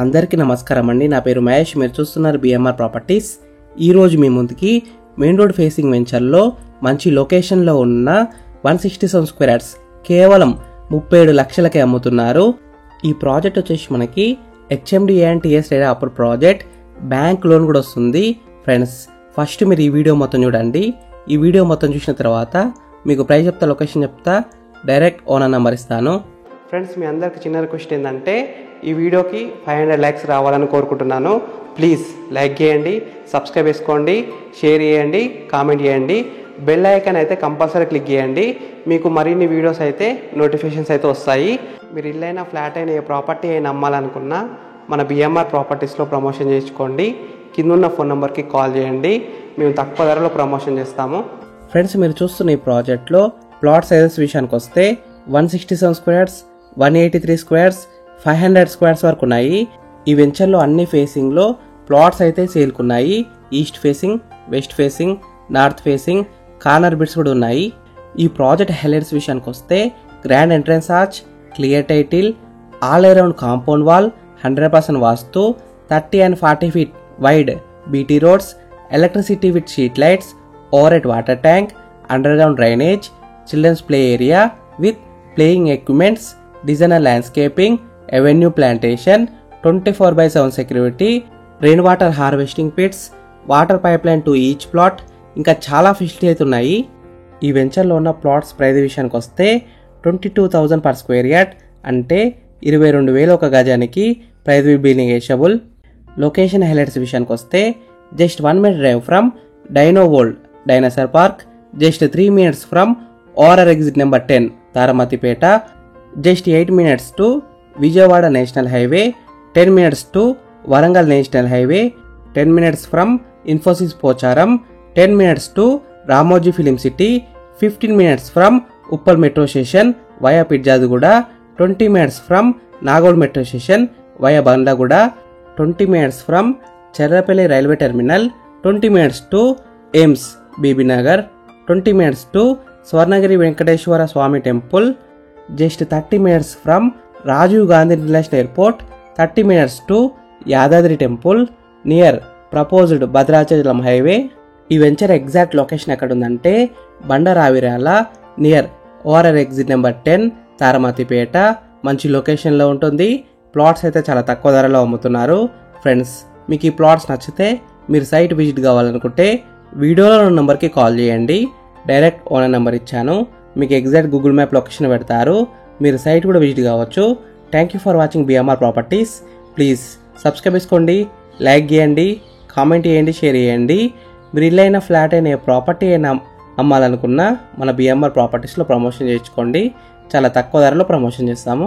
అందరికీ నమస్కారం అండి. నా పేరు మహేష్. మీరు చూస్తున్నారు బిఎంఆర్ ప్రాపర్టీస్. ఈరోజు మీ ముందుకి మెయిన్ రోడ్ ఫేసింగ్ వెంచర్లో మంచి లొకేషన్లో ఉన్న 167 స్క్వేర్ యార్డ్స్ కేవలం 37 లక్షలకే అమ్ముతున్నారు. ఈ ప్రాజెక్ట్ వచ్చేసి మనకి HMD and TS rate approve project, bank loan కూడా వస్తుంది. ఫ్రెండ్స్, ఫస్ట్ మీరు ఈ వీడియో మొత్తం చూడండి. ఈ వీడియో మొత్తం చూసిన తర్వాత మీకు ప్రైస్ చెప్తా, లొకేషన్ చెప్తా, డైరెక్ట్ ఓనర్ నెంబర్ ఇస్తాను. ఫ్రెండ్స్, మీ అందరికి చిన్న రిక్వెస్ట్ ఏంటంటే ఈ వీడియోకి 500 లైక్స్ రావాలని కోరుకుంటున్నాను. ప్లీజ్ లైక్ చేయండి, సబ్స్క్రైబ్ చేసుకోండి, షేర్ చేయండి, కామెంట్ చేయండి, బెల్ ఐకాన్ అయితే కంపల్సరీ క్లిక్ చేయండి. మీకు మరిన్ని వీడియోస్ అయితే నోటిఫికేషన్స్ అయితే వస్తాయి. మీరు ఇల్లైనా ఫ్లాట్ అయినా ఏ ప్రాపర్టీ అయినా అమ్మాలనుకున్నా మన బిఎంఆర్ ప్రాపర్టీస్లో ప్రమోషన్ చేసుకోండి. కిందున్న ఫోన్ నెంబర్కి కాల్ చేయండి, మేము తక్కువ ధరలో ప్రమోషన్ చేస్తాము. ఫ్రెండ్స్, మీరు చూస్తున్న ఈ ప్రాజెక్ట్లో ప్లాట్ సైజెస్ విషయానికి వస్తే 167 స్క్వేర్స్, 183 స్క్వేర్స్, 500 స్క్వేర్స్ వరకు ఉన్నాయి. ఈ వెంచర్లో అన్ని ఫేసింగ్లో ప్లాట్స్ అయితే సేల్కున్నాయి. East facing, west facing, north facing, corner bits కూడా ఉన్నాయి. ఈ ప్రాజెక్ట్ హైలైట్స్ విషయానికి వస్తే grand entrance arch, clear title, all around compound wall, 100% vastu, 30 and 40 feet wide BT roads, electricity with street lights, overhead water tank, underground drainage, children's play area with playing equipments, designer landscaping, avenue plantation, 24/7 security, rain water harvesting pits, water pipeline to each plot, ఇంకా చాలా facility అయితే ఉన్నాయి. ఈ వెంచర్లో ఉన్న plots price విషయానికి వస్తే 22,000 per square yard, అంటే 22,000 ఒక గజానికి. Price will be negotiable. Location highlights విషయానికి వస్తే just 1 minute drive from Dino world dinosaur park, just 3 minutes from ORR exit number 10 Taramatipet, just 8 minutes to Vijayawada national highway, 10 minutes to Warangal national highway, 10 minutes from Infosys Pocharam, 10 minutes to Ramoji film city, 15 minutes from Uppal metro station via Peerzadiguda, 20 minutes from Nagole metro station via Bandlaguda, 20 minutes from Cherrapalli railway terminal, 20 minutes to AIIMS Bibinagar, 20 minutes to Swarnagiri Venkateswara Swamy temple, just 30 minutes from Rajiv Gandhi international airport, 30 minutes to Yadadri temple near proposed Bhadrachalam highway. ఈ venture exact location ఎక్కడ ఉందంటే Bandaravirala near ORR exit number 10 Taramatipet. మంచి లొకేషన్లో ఉంటుంది. Plots అయితే చాలా తక్కువ ధరలో అమ్ముతున్నారు. ఫ్రెండ్స్, మీకు ఈ ప్లాట్స్ నచ్చితే మీరు సైట్ విజిట్ కావాలనుకుంటే వీడియోలో ఉన్న నెంబర్కి కాల్ చేయండి. డైరెక్ట్ ఓనర్ నెంబర్ ఇచ్చాను. మీకు ఎగ్జాక్ట్ గూగుల్ మ్యాప్ లొకేషన్ పెడతారు. మీరు సైట్ కూడా విజిట్ కావచ్చు. Thank you for watching BMR properties. Please subscribe చేసుకోండి, లైక్ చేయండి, కామెంట్ చేయండి, షేర్ చేయండి. మీరు ఇల్లైనా ఫ్లాట్ అయినా ఏ ప్రాపర్టీ అయినా అమ్మాలనుకున్నా మన బిఎంఆర్ ప్రాపర్టీస్లో ప్రమోషన్ చేసుకోండి. చాలా తక్కువ ధరలో ప్రమోషన్ చేస్తాము.